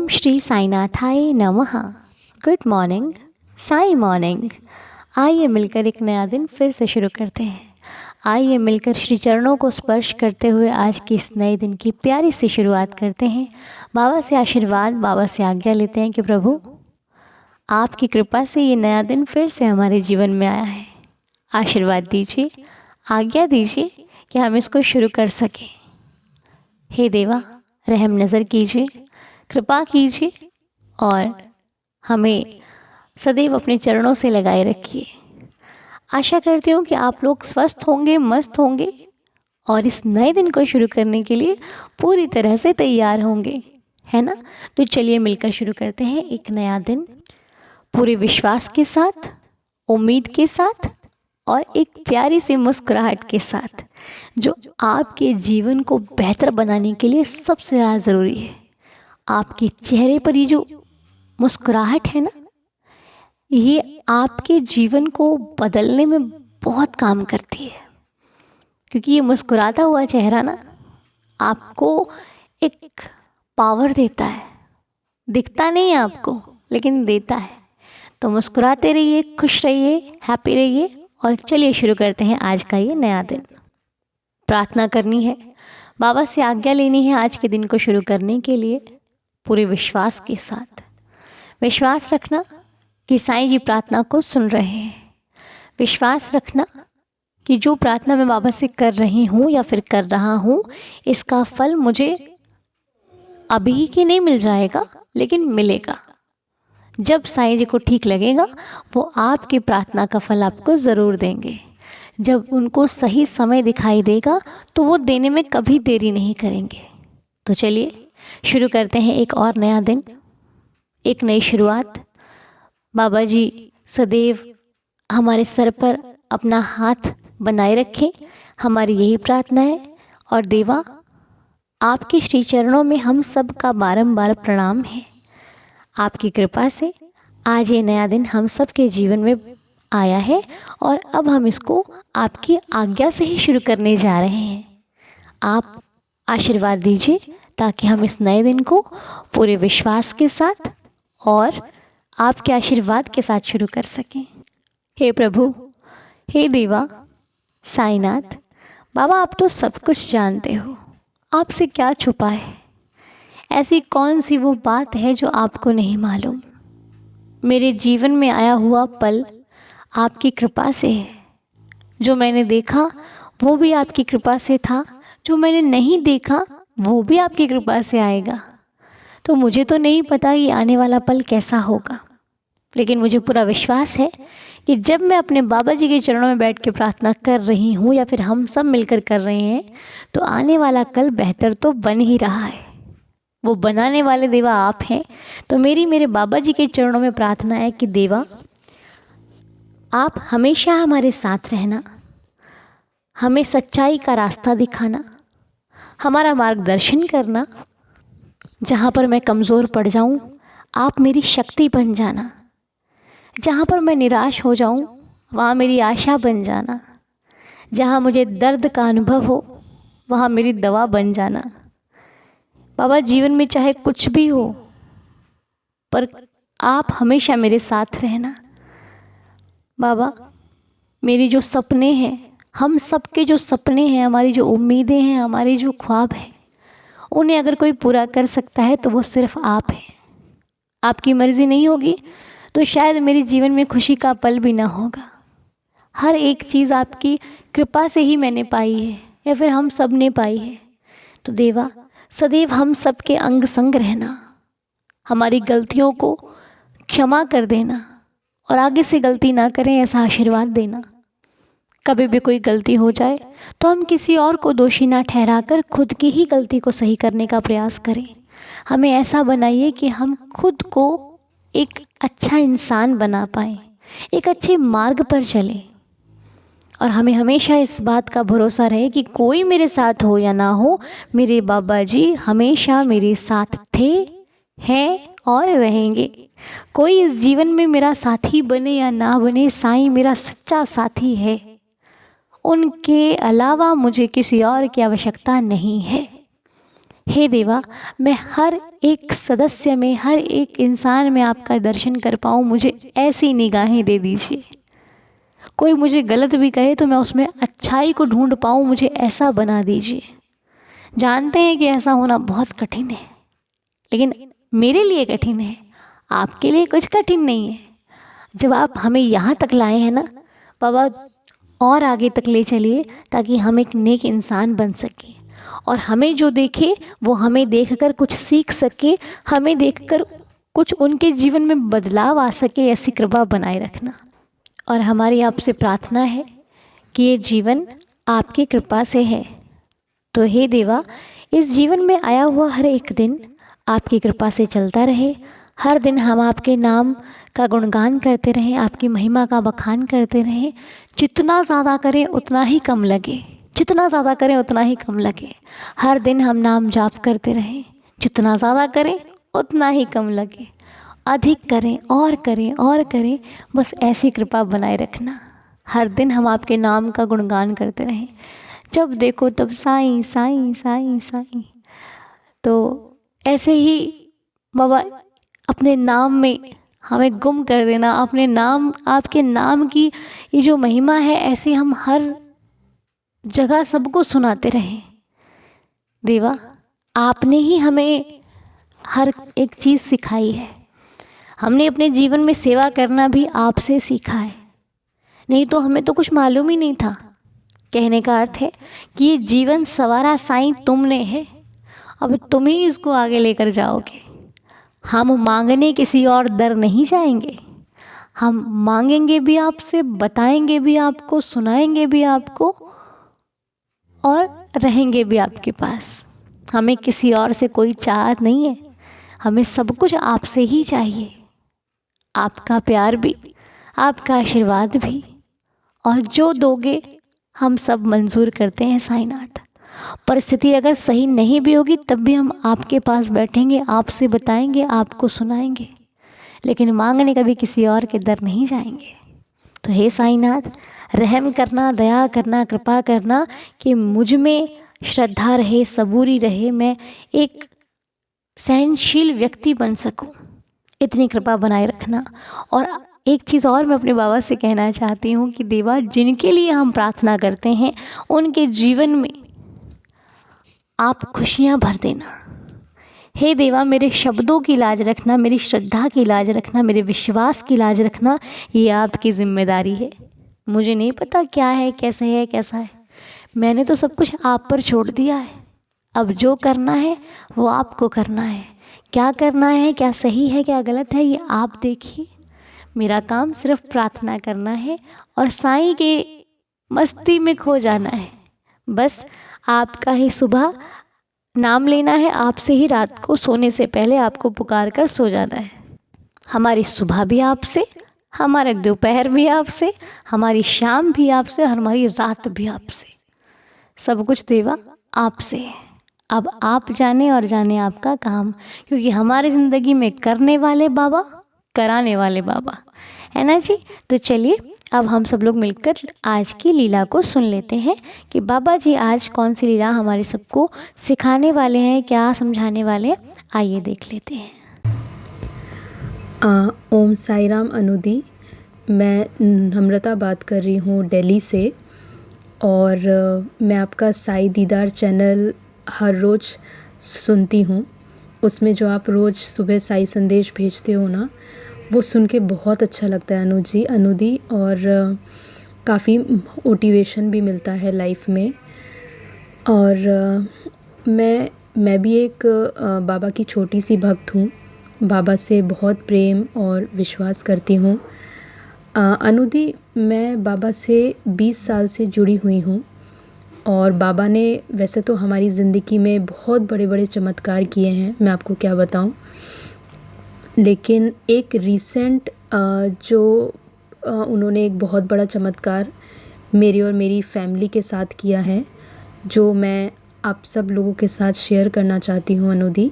ओम श्री साईनाथाय नमः। Good morning, Sai morning. आइए मिलकर एक नया दिन फिर से शुरू करते हैं। आइए मिलकर श्री चरणों को स्पर्श करते हुए आज की इस नए दिन की प्यारी सी शुरुआत करते हैं। बाबा से आशीर्वाद, बाबा से आज्ञा लेते हैं कि प्रभु आपकी कृपा से ये नया दिन फिर से हमारे जीवन में आया है। आशीर्वाद दीजिए, आज्ञा दीजिए कि हम इसको शुरू कर सकें। हे देवा, रहम नज़र कीजिए, कृपा कीजिए और हमें सदैव अपने चरणों से लगाए रखिए। आशा करती हूँ कि आप लोग स्वस्थ होंगे, मस्त होंगे और इस नए दिन को शुरू करने के लिए पूरी तरह से तैयार होंगे, है ना। तो चलिए मिलकर शुरू करते हैं एक नया दिन पूरे विश्वास के साथ, उम्मीद के साथ और एक प्यारी सी मुस्कुराहट के साथ, जो आपके जीवन को बेहतर बनाने के लिए सबसे ज़्यादा ज़रूरी है। आपके चेहरे पर ये जो मुस्कुराहट है ना, ये आपके जीवन को बदलने में बहुत काम करती है, क्योंकि ये मुस्कुराता हुआ चेहरा ना आपको एक पावर देता है। दिखता नहीं है आपको, लेकिन देता है। तो मुस्कुराते रहिए, खुश रहिए, हैप्पी रहिए। और चलिए शुरू करते हैं आज का ये नया दिन। प्रार्थना करनी है, बाबा से आज्ञा लेनी है आज के दिन को शुरू करने के लिए पूरे विश्वास के साथ। विश्वास रखना कि साईं जी प्रार्थना को सुन रहे हैं। विश्वास रखना कि जो प्रार्थना मैं बाबा से कर रही हूँ या फिर कर रहा हूँ, इसका फल मुझे अभी के नहीं मिल जाएगा, लेकिन मिलेगा। जब साईं जी को ठीक लगेगा, वो आपकी प्रार्थना का फल आपको ज़रूर देंगे। जब उनको सही समय दिखाई देगा, तो वो देने में कभी देरी नहीं करेंगे। तो चलिए शुरू करते हैं एक और नया दिन, एक नई शुरुआत। बाबा जी सदैव हमारे सर पर अपना हाथ बनाए रखें, हमारी यही प्रार्थना है। और देवा, आपके श्री चरणों में हम सब का बारंबार प्रणाम है। आपकी कृपा से आज ये नया दिन हम सब के जीवन में आया है और अब हम इसको आपकी आज्ञा से ही शुरू करने जा रहे हैं। आप आशीर्वाद दीजिए ताकि हम इस नए दिन को पूरे विश्वास के साथ और आपके आशीर्वाद के साथ शुरू कर सकें। हे प्रभु, हे देवा, साईनाथ बाबा, आप तो सब कुछ जानते हो, आपसे क्या छुपा है। ऐसी कौन सी वो बात है जो आपको नहीं मालूम। मेरे जीवन में आया हुआ पल आपकी कृपा से है। जो मैंने देखा वो भी आपकी कृपा से था, जो मैंने नहीं देखा वो भी आपकी कृपा से आएगा। तो मुझे तो नहीं पता ये आने वाला पल कैसा होगा, लेकिन मुझे पूरा विश्वास है कि जब मैं अपने बाबा जी के चरणों में बैठ के प्रार्थना कर रही हूँ या फिर हम सब मिलकर कर रहे हैं, तो आने वाला कल बेहतर तो बन ही रहा है। वो बनाने वाले देवा आप हैं। तो मेरे बाबा जी के चरणों में प्रार्थना है कि देवा, आप हमेशा हमारे साथ रहना, हमें सच्चाई का रास्ता दिखाना, हमारा मार्गदर्शन करना। जहाँ पर मैं कमज़ोर पड़ जाऊँ, आप मेरी शक्ति बन जाना। जहाँ पर मैं निराश हो जाऊँ, वहाँ मेरी आशा बन जाना। जहाँ मुझे दर्द का अनुभव हो, वहाँ मेरी दवा बन जाना। बाबा, जीवन में चाहे कुछ भी हो, पर आप हमेशा मेरे साथ रहना। बाबा, मेरी जो सपने हैं, हम सबके जो सपने हैं, हमारी जो उम्मीदें हैं, हमारे जो ख्वाब हैं, उन्हें अगर कोई पूरा कर सकता है तो वो सिर्फ आप हैं। आपकी मर्ज़ी नहीं होगी तो शायद मेरे जीवन में खुशी का पल भी ना होगा। हर एक चीज़ आपकी कृपा से ही मैंने पाई है, या फिर हम सब ने पाई है। तो देवा, सदैव हम सब के अंग संग रहना, हमारी गलतियों को क्षमा कर देना और आगे से गलती ना करें ऐसा आशीर्वाद देना। कभी भी कोई गलती हो जाए तो हम किसी और को दोषी ना ठहराकर खुद की ही गलती को सही करने का प्रयास करें। हमें ऐसा बनाइए कि हम खुद को एक अच्छा इंसान बना पाएँ, एक अच्छे मार्ग पर चलें। और हमें हमेशा इस बात का भरोसा रहे कि कोई मेरे साथ हो या ना हो, मेरे बाबा जी हमेशा मेरे साथ थे, हैं और रहेंगे। कोई इस जीवन में मेरा साथी बने या ना बने, साईं मेरा सच्चा साथी है। उनके अलावा मुझे किसी और की आवश्यकता नहीं है। हे देवा, मैं हर एक सदस्य में, हर एक इंसान में आपका दर्शन कर पाऊँ, मुझे ऐसी निगाहें दे दीजिए। कोई मुझे गलत भी कहे तो मैं उसमें अच्छाई को ढूंढ पाऊँ, मुझे ऐसा बना दीजिए। जानते हैं कि ऐसा होना बहुत कठिन है, लेकिन मेरे लिए कठिन है, आपके लिए कुछ कठिन नहीं है। जब आप हमें यहाँ तक लाए हैं ना बाबा, और आगे तक ले चलिए ताकि हम एक नेक इंसान बन सकें, और हमें जो देखे वो हमें देखकर कुछ सीख सके, हमें देखकर कुछ उनके जीवन में बदलाव आ सके, ऐसी कृपा बनाए रखना। और हमारी आपसे प्रार्थना है कि ये जीवन आपकी कृपा से है, तो हे देवा, इस जीवन में आया हुआ हर एक दिन आपकी कृपा से चलता रहे। हर दिन हम आपके नाम का गुणगान करते रहें, आपकी महिमा का बखान करते रहें। जितना ज़्यादा करें उतना ही कम लगे, जितना ज़्यादा करें उतना ही कम लगे। हर दिन हम नाम जाप करते रहें, जितना ज़्यादा करें उतना ही कम लगे। अधिक करें और करें और करें, बस ऐसी कृपा बनाए रखना। हर दिन हम आपके नाम का गुणगान करते रहें, जब देखो तब साईं साईं साईं साईं। तो ऐसे ही बाबा अपने नाम में हमें गुम कर देना, अपने नाम, आपके नाम की ये जो महिमा है, ऐसे हम हर जगह सबको सुनाते रहें। देवा, आपने ही हमें हर एक चीज़ सिखाई है। हमने अपने जीवन में सेवा करना भी आपसे सीखा है, नहीं तो हमें तो कुछ मालूम ही नहीं था। कहने का अर्थ है कि ये जीवन सवारा साईं तुमने है, अब तुम ही इसको आगे लेकर जाओगे। हम मांगने किसी और दर नहीं जाएंगे, हम मांगेंगे भी आपसे, बताएंगे भी आपको, सुनाएंगे भी आपको, और रहेंगे भी आपके पास। हमें किसी और से कोई चाहत नहीं है, हमें सब कुछ आपसे ही चाहिए। आपका प्यार भी, आपका आशीर्वाद भी, और जो दोगे हम सब मंजूर करते हैं साईनाथ। परिस्थिति अगर सही नहीं भी होगी तब भी हम आपके पास बैठेंगे, आपसे बताएंगे, आपको सुनाएंगे, लेकिन मांगने कभी किसी और के दर नहीं जाएंगे। तो हे साईनाथ, रहम करना, दया करना, कृपा करना कि मुझ में श्रद्धा रहे, सबूरी रहे, मैं एक सहनशील व्यक्ति बन सकूं, इतनी कृपा बनाए रखना। और एक चीज़ और मैं अपने बाबा से कहना चाहती हूँ कि देवा, जिनके लिए हम प्रार्थना करते हैं उनके जीवन में आप खुशियाँ भर देना। हे देवा, मेरे शब्दों की लाज रखना, मेरी श्रद्धा की लाज रखना, मेरे विश्वास की लाज रखना, ये आपकी जिम्मेदारी है। मुझे नहीं पता क्या है, कैसे है, कैसा है, मैंने तो सब कुछ आप पर छोड़ दिया है। अब जो करना है वो आपको करना है, क्या करना है, क्या सही है, क्या गलत है, ये आप देखिए। मेरा काम सिर्फ प्रार्थना करना है और साईं के मस्ती में खो जाना है। बस आपका ही सुबह नाम लेना है, आपसे ही रात को सोने से पहले आपको पुकार कर सो जाना है। हमारी सुबह भी आपसे, हमारा दोपहर भी आपसे, हमारी शाम भी आपसे, हमारी रात भी आपसे। सब कुछ देवा आपसे है। अब आप जाने और जाने आपका काम, क्योंकि हमारी ज़िंदगी में करने वाले बाबा, कराने वाले बाबा, है ना जी। तो चलिए अब हम सब लोग मिलकर आज की लीला को सुन लेते हैं कि बाबा जी आज कौन सी लीला हमारे सबको सिखाने वाले हैं, क्या समझाने वाले हैं, आइए देख लेते हैं। ओम साई राम अनुदी। मैं नम्रता बात कर रही हूँ दिल्ली से, और मैं आपका साई दीदार चैनल हर रोज़ सुनती हूँ। उसमें जो आप रोज़ सुबह साई संदेश भेजते हो ना, वो सुन के बहुत अच्छा लगता है अनुदी, और काफ़ी मोटिवेशन भी मिलता है लाइफ में। और मैं भी एक बाबा की छोटी सी भक्त हूँ, बाबा से बहुत प्रेम और विश्वास करती हूँ। अनुदी, मैं बाबा से 20 साल से जुड़ी हुई हूँ, और बाबा ने वैसे तो हमारी ज़िंदगी में बहुत बड़े बड़े चमत्कार किए हैं, मैं आपको क्या बताऊँ। लेकिन एक रीसेंट उन्होंने एक बहुत बड़ा चमत्कार मेरी और मेरी फैमिली के साथ किया है, जो मैं आप सब लोगों के साथ शेयर करना चाहती हूँ अनुदी।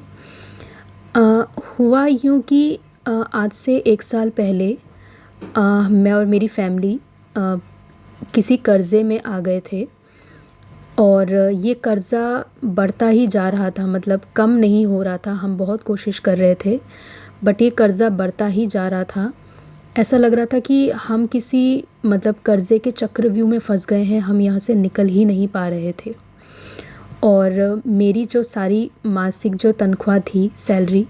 हुआ यूँ कि आज से 1 साल पहले मैं और मेरी फैमिली किसी कर्ज़े में आ गए थे, और ये कर्ज़ा बढ़ता ही जा रहा था, मतलब कम नहीं हो रहा था। हम बहुत कोशिश कर रहे थे बट ये कर्ज़ा बढ़ता ही जा रहा था। ऐसा लग रहा था कि हम किसी मतलब कर्ज़े के चक्रव्यूह में फंस गए हैं, हम यहाँ से निकल ही नहीं पा रहे थे। और मेरी जो सारी मासिक जो तनख्वाह थी, सैलरी,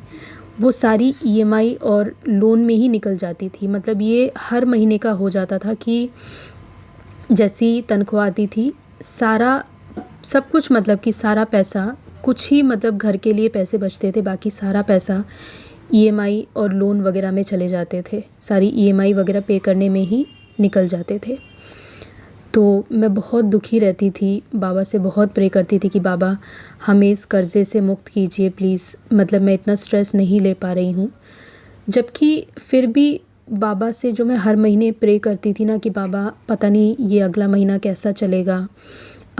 वो सारी ईएमआई और लोन में ही निकल जाती थी। मतलब ये हर महीने का हो जाता था कि जैसी तनख्वाह आती थी, सारा सब कुछ, मतलब कि सारा पैसा, कुछ ही मतलब घर के लिए पैसे बचते थे, बाकी सारा पैसा ईएमआई और लोन वगैरह में चले जाते थे। सारी ईएमआई वगैरह पे करने में ही निकल जाते थे। तो मैं बहुत दुखी रहती थी, बाबा से बहुत प्रे करती थी कि बाबा हमें इस कर्ज़े से मुक्त कीजिए प्लीज़, मतलब मैं इतना स्ट्रेस नहीं ले पा रही हूँ। जबकि फिर भी बाबा से जो मैं हर महीने प्रे करती थी ना कि बाबा पता नहीं ये अगला महीना कैसा चलेगा,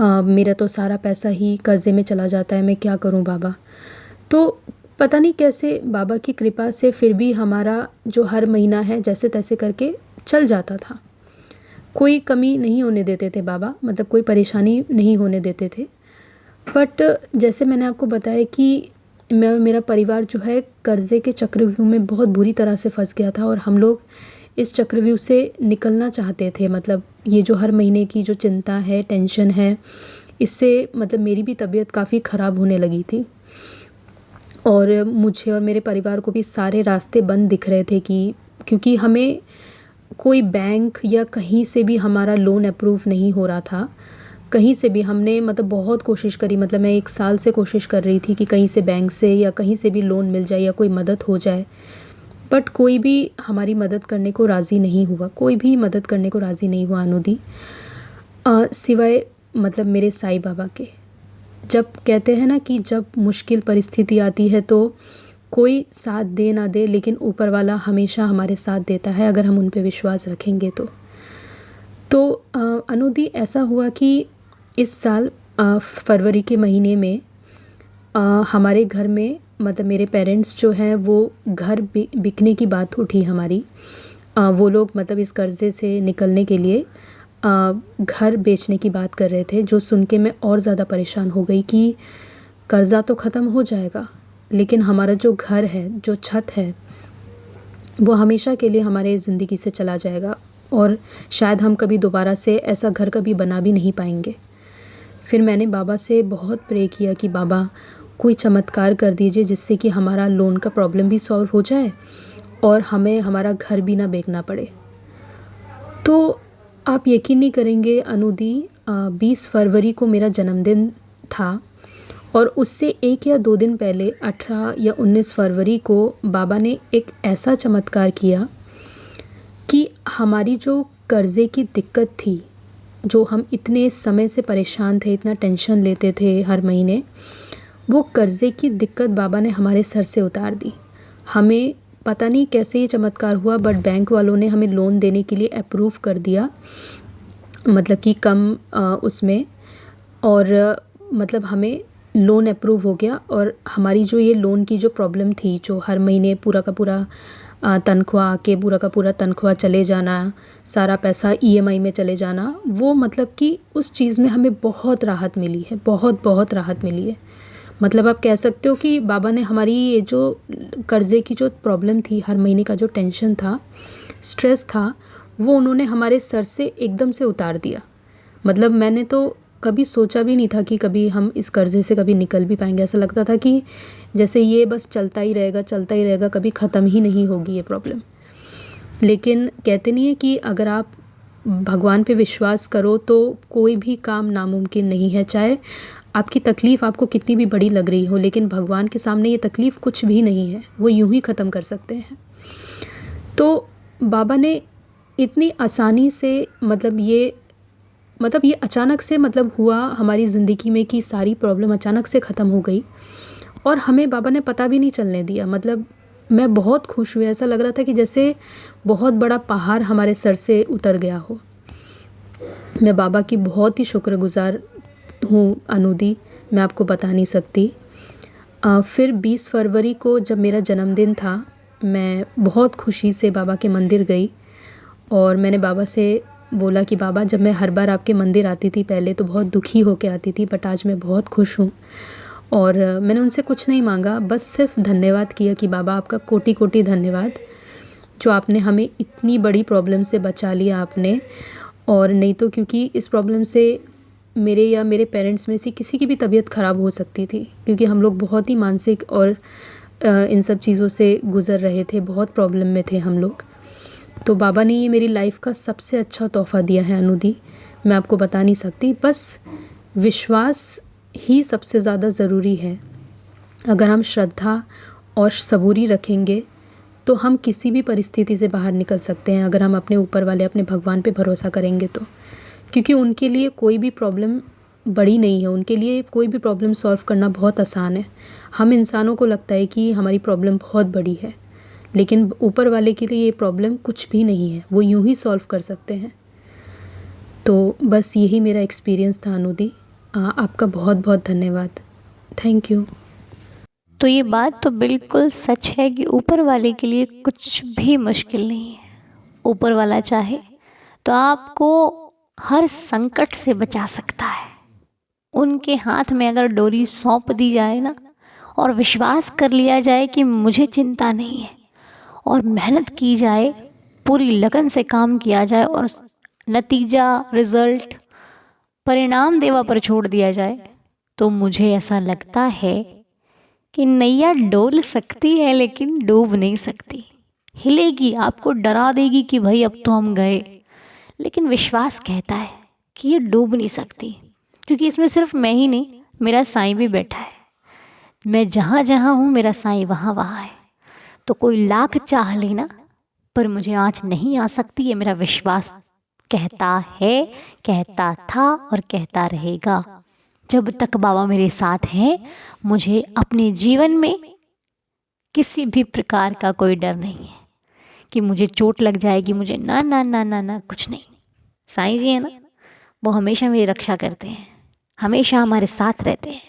मेरा तो सारा पैसा ही कर्ज़े में चला जाता है, मैं क्या करूँ बाबा। तो पता नहीं कैसे बाबा की कृपा से फिर भी हमारा जो हर महीना है जैसे तैसे करके चल जाता था। कोई कमी नहीं होने देते थे बाबा, मतलब कोई परेशानी नहीं होने देते थे। बट जैसे मैंने आपको बताया कि मेरा परिवार जो है कर्ज़े के चक्रव्यूह में बहुत बुरी तरह से फंस गया था और हम लोग इस चक्रव्यूह से निकलना चाहते थे। मतलब ये जो हर महीने की जो चिंता है, टेंशन है, इससे मतलब मेरी भी तबीयत काफ़ी ख़राब होने लगी थी और मुझे और मेरे परिवार को भी सारे रास्ते बंद दिख रहे थे कि क्योंकि हमें कोई बैंक या कहीं से भी हमारा लोन अप्रूव नहीं हो रहा था। कहीं से भी हमने मतलब बहुत कोशिश करी, मतलब मैं 1 साल से कोशिश कर रही थी कि कहीं से बैंक से या कहीं से भी लोन मिल जाए या कोई मदद हो जाए, बट कोई भी हमारी मदद करने को राज़ी नहीं हुआ, कोई भी मदद करने को राज़ी नहीं हुआ अनुदी, सिवाय मतलब मेरे साईं बाबा के। जब कहते हैं ना कि जब मुश्किल परिस्थिति आती है तो कोई साथ दे ना दे, लेकिन ऊपर वाला हमेशा हमारे साथ देता है अगर हम उन पे विश्वास रखेंगे तो अनुदी ऐसा हुआ कि इस साल फरवरी के महीने में हमारे घर में मतलब मेरे पेरेंट्स जो हैं वो घर बिकने की बात उठी हमारी। वो लोग मतलब इस कर्ज़े से निकलने के लिए घर बेचने की बात कर रहे थे, जो सुन के मैं और ज़्यादा परेशान हो गई कि कर्ज़ा तो ख़त्म हो जाएगा लेकिन हमारा जो घर है, जो छत है, वो हमेशा के लिए हमारे ज़िंदगी से चला जाएगा और शायद हम कभी दोबारा से ऐसा घर कभी बना भी नहीं पाएंगे। फिर मैंने बाबा से बहुत प्रे किया कि बाबा कोई चमत्कार कर दीजिए जिससे कि हमारा लोन का प्रॉब्लम भी सॉल्व हो जाए और हमें हमारा घर भी ना बेचना पड़े। तो आप यकीन नहीं करेंगे अनुदी, 20 फरवरी को मेरा जन्मदिन था और उससे 1 या 2 दिन पहले 18 या 19 फरवरी को बाबा ने एक ऐसा चमत्कार किया कि हमारी जो कर्ज़े की दिक्कत थी, जो हम इतने समय से परेशान थे, इतना टेंशन लेते थे हर महीने, वो कर्ज़े की दिक्कत बाबा ने हमारे सर से उतार दी। हमें पता नहीं कैसे ये चमत्कार हुआ बट बैंक वालों ने हमें लोन देने के लिए अप्रूव कर दिया, मतलब कि कम उसमें, और मतलब हमें लोन अप्रूव हो गया और हमारी जो ये लोन की जो प्रॉब्लम थी, जो हर महीने पूरा का पूरा तनख्वाह आके पूरा का पूरा तनख्वाह चले जाना, सारा पैसा ईएमआई में चले जाना, वो मतलब कि उस चीज़ में हमें बहुत राहत मिली है, बहुत बहुत राहत मिली है। मतलब आप कह सकते हो कि बाबा ने हमारी ये जो कर्ज़े की जो प्रॉब्लम थी, हर महीने का जो टेंशन था, स्ट्रेस था, वो उन्होंने हमारे सर से एकदम से उतार दिया। मतलब मैंने तो कभी सोचा भी नहीं था कि कभी हम इस कर्ज़े से कभी निकल भी पाएंगे। ऐसा लगता था कि जैसे ये बस चलता ही रहेगा, कभी ख़त्म ही नहीं होगी ये प्रॉब्लम। लेकिन कहते नहीं है कि अगर आप भगवान पे विश्वास करो तो कोई भी काम नामुमकिन नहीं है। चाहे आपकी तकलीफ़ आपको कितनी भी बड़ी लग रही हो, लेकिन भगवान के सामने ये तकलीफ़ कुछ भी नहीं है, वो यूं ही ख़त्म कर सकते हैं। तो बाबा ने इतनी आसानी से मतलब ये अचानक से मतलब हुआ हमारी ज़िंदगी में कि सारी प्रॉब्लम अचानक से ख़त्म हो गई और हमें बाबा ने पता भी नहीं चलने दिया। मतलब मैं बहुत खुश हुई, ऐसा लग रहा था कि जैसे बहुत बड़ा पहाड़ हमारे सर से उतर गया हो। मैं बाबा की बहुत ही शुक्रगुज़ार हूँ अनुदी, मैं आपको बता नहीं सकती। फिर 20 फरवरी को जब मेरा जन्मदिन था, मैं बहुत खुशी से बाबा के मंदिर गई और मैंने बाबा से बोला कि बाबा, जब मैं हर बार आपके मंदिर आती थी पहले तो बहुत दुखी होके आती थी, बट आज मैं बहुत खुश हूँ। और मैंने उनसे कुछ नहीं मांगा, बस सिर्फ धन्यवाद किया कि बाबा आपका कोटि कोटि धन्यवाद, जो आपने हमें इतनी बड़ी प्रॉब्लम से बचा लिया आपने। और नहीं तो क्योंकि इस प्रॉब्लम से मेरे या मेरे पेरेंट्स में से किसी की भी तबीयत ख़राब हो सकती थी, क्योंकि हम लोग बहुत ही मानसिक और इन सब चीज़ों से गुज़र रहे थे, बहुत प्रॉब्लम में थे हम लोग। तो बाबा ने ये मेरी लाइफ का सबसे अच्छा तोहफ़ा दिया है अनुदी, मैं आपको बता नहीं सकती। बस विश्वास ही सबसे ज़्यादा ज़रूरी है। अगर हम श्रद्धा और सबूरी रखेंगे तो हम किसी भी परिस्थिति से बाहर निकल सकते हैं, अगर हम अपने ऊपर वाले, अपने भगवान पे भरोसा करेंगे तो। क्योंकि उनके लिए कोई भी प्रॉब्लम बड़ी नहीं है, उनके लिए कोई भी प्रॉब्लम सॉल्व करना बहुत आसान है। हम इंसानों को लगता है कि हमारी प्रॉब्लम बहुत बड़ी है, लेकिन ऊपर वाले के लिए ये प्रॉब्लम कुछ भी नहीं है, वो यूं ही सॉल्व कर सकते हैं। तो बस यही मेरा एक्सपीरियंस था अनुदी। आपका बहुत बहुत धन्यवाद। Thank you. तो ये बात तो बिल्कुल सच है कि ऊपर वाले के लिए कुछ भी मुश्किल नहीं है। ऊपर वाला चाहे तो आपको हर संकट से बचा सकता है। उनके हाथ में अगर डोरी सौंप दी जाए ना, और विश्वास कर लिया जाए कि मुझे चिंता नहीं है, और मेहनत की जाए, पूरी लगन से काम किया जाए, और नतीजा, रिज़ल्ट, परिणाम देवा पर छोड़ दिया जाए, तो मुझे ऐसा लगता है कि नैया डोल सकती है लेकिन डूब नहीं सकती। हिलेगी, आपको डरा देगी कि भाई अब तो हम गए, लेकिन विश्वास कहता है कि ये डूब नहीं सकती, क्योंकि इसमें सिर्फ मैं ही नहीं, मेरा साईं भी बैठा है। मैं जहाँ जहाँ हूँ मेरा साईं वहाँ वहाँ है। तो कोई लाख चाह लेना, पर मुझे आँच नहीं आ सकती, ये मेरा विश्वास कहता है, कहता था और कहता रहेगा। जब तक बाबा मेरे साथ हैं, मुझे अपने जीवन में किसी भी प्रकार का कोई डर नहीं है कि मुझे चोट लग जाएगी, मुझे ना ना ना ना ना कुछ नहीं। साईं जी है ना, वो हमेशा मेरी रक्षा करते हैं, हमेशा हमारे साथ रहते हैं।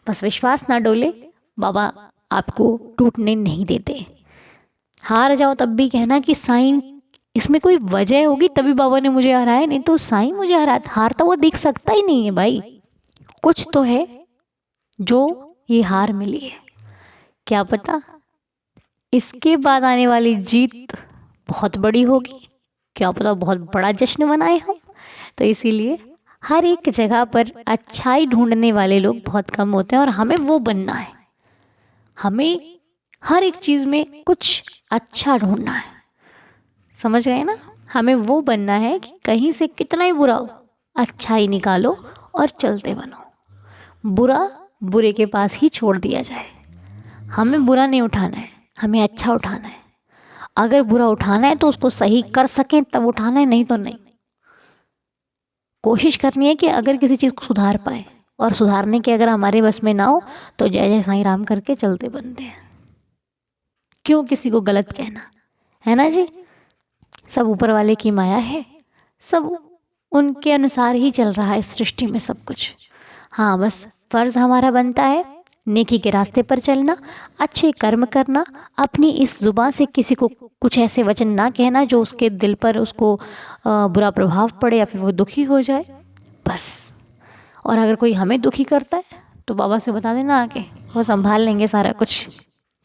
बस विश्वास ना डोले, बाबा आपको टूटने नहीं देते। हार जाओ तब भी कहना कि साईं, इसमें कोई वजह होगी तभी बाबा ने मुझे हराया, नहीं तो साईं मुझे हारता वो दिख सकता ही नहीं है भाई। कुछ तो है जो ये हार मिली है, क्या पता इसके बाद आने वाली जीत बहुत बड़ी होगी, क्या पता बहुत बड़ा जश्न मनाए हम। तो इसीलिए हर एक जगह पर अच्छाई ढूंढने वाले लोग बहुत कम होते हैं, और हमें वो बनना है। हमें हर एक चीज़ में कुछ अच्छा ढूंढना है, समझ गए ना। हमें वो बनना है कि कहीं से कितना ही बुरा हो, अच्छाई निकालो और चलते बनो। बुरा बुरे के पास ही छोड़ दिया जाए। हमें बुरा नहीं उठाना है, हमें अच्छा उठाना है। अगर बुरा उठाना है तो उसको सही कर सकें तब उठाना है, नहीं तो नहीं। कोशिश करनी है कि अगर किसी चीज़ को सुधार पाए, और सुधारने के अगर हमारे बस में ना हो तो जय जय साईं राम करके चलते बनते हैं। क्यों किसी को गलत कहना, है ना जी। सब ऊपर वाले की माया है, सब उनके अनुसार ही चल रहा है सृष्टि में सब कुछ। हाँ, बस फ़र्ज़ हमारा बनता है नेकी के रास्ते पर चलना, अच्छे कर्म करना, अपनी इस ज़ुबान से किसी को कुछ ऐसे वचन ना कहना जो उसके दिल पर उसको बुरा प्रभाव पड़े या फिर वो दुखी हो जाए, बस। और अगर कोई हमें दुखी करता है तो बाबा से बता देना आके, वो संभाल लेंगे सारा कुछ,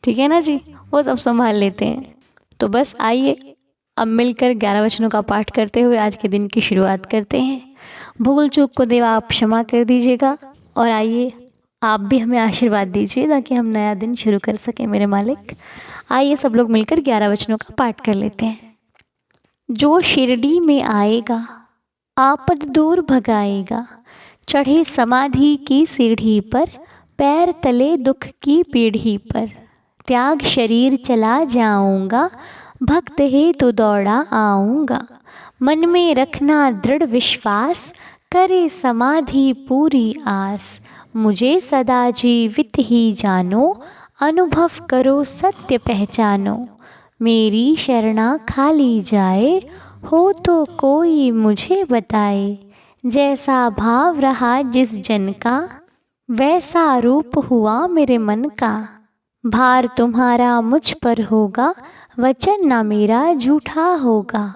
ठीक है ना जी, वो सब संभाल लेते हैं। तो बस आइए अब मिलकर 11 वचनों का पाठ करते हुए आज के दिन की शुरुआत करते हैं। भूल चूक को देवा आप क्षमा कर दीजिएगा, और आइए आप भी हमें आशीर्वाद दीजिए ताकि हम नया दिन शुरू कर सकें मेरे मालिक। आइए सब लोग मिलकर 11 वचनों का पाठ कर लेते हैं। जो शिरडी में आएगा आपद दूर भगाएगा, चढ़े समाधि की सीढ़ी पर, पैर तले दुख की पीढ़ी पर, त्याग शरीर चला जाऊंगा, भक्त हेतु दौड़ा आऊंगा, मन में रखना दृढ़ विश्वास, करे समाधि पूरी आस, मुझे सदा जीवित ही जानो, अनुभव करो सत्य पहचानो, मेरी शरणा खाली जाए, हो तो कोई मुझे बताए, जैसा भाव रहा जिस जन का, वैसा रूप हुआ मेरे मन का, भार तुम्हारा मुझ पर होगा, वचन ना मेरा झूठा होगा,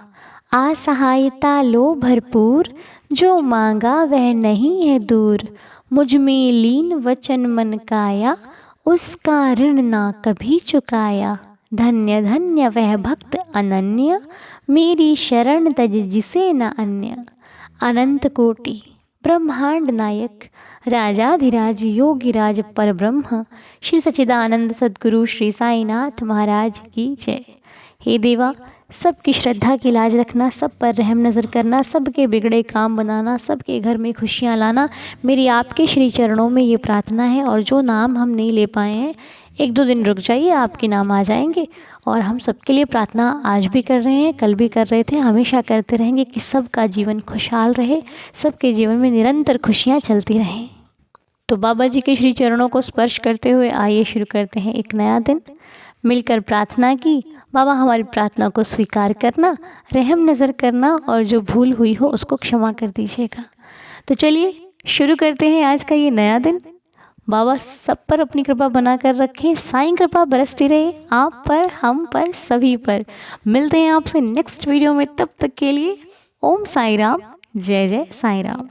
असहायता लो भरपूर, जो मांगा वह नहीं है दूर। मुझ में लीन वचन मन काया, उसका ऋण ना कभी चुकाया। धन्य धन्य वह भक्त अनन्य, मेरी शरण तज जिसे न अन्य। अनंत कोटि ब्रह्मांड नायक, राजाधिराज योगिराज परब्रह्म, श्री सच्चिदानंद सद्गुरु श्री साईनाथ महाराज की जय। हे देवा, सबकी श्रद्धा की लाज रखना, सब पर रहम नज़र करना, सबके बिगड़े काम बनाना, सबके घर में खुशियाँ लाना, मेरी आपके श्री चरणों में ये प्रार्थना है। और जो नाम हम नहीं ले पाए हैं, 1-2 दिन रुक जाइए, आपके नाम आ जाएंगे। और हम सबके लिए प्रार्थना आज भी कर रहे हैं, कल भी कर रहे थे, हमेशा करते रहेंगे कि सबका जीवन खुशहाल रहे, सबके जीवन में निरंतर खुशियाँ चलती रहें। तो बाबा जी के श्री चरणों को स्पर्श करते हुए आइए शुरू करते हैं एक नया दिन। मिलकर प्रार्थना की, बाबा हमारी प्रार्थना को स्वीकार करना, रहम नज़र करना, और जो भूल हुई हो उसको क्षमा कर दीजिएगा। तो चलिए शुरू करते हैं आज का ये नया दिन। बाबा सब पर अपनी कृपा बना कर रखें, साईं कृपा बरसती रहे आप पर, हम पर, सभी पर। मिलते हैं आपसे नेक्स्ट वीडियो में, तब तक के लिए ओम साई राम, जय जय साई राम।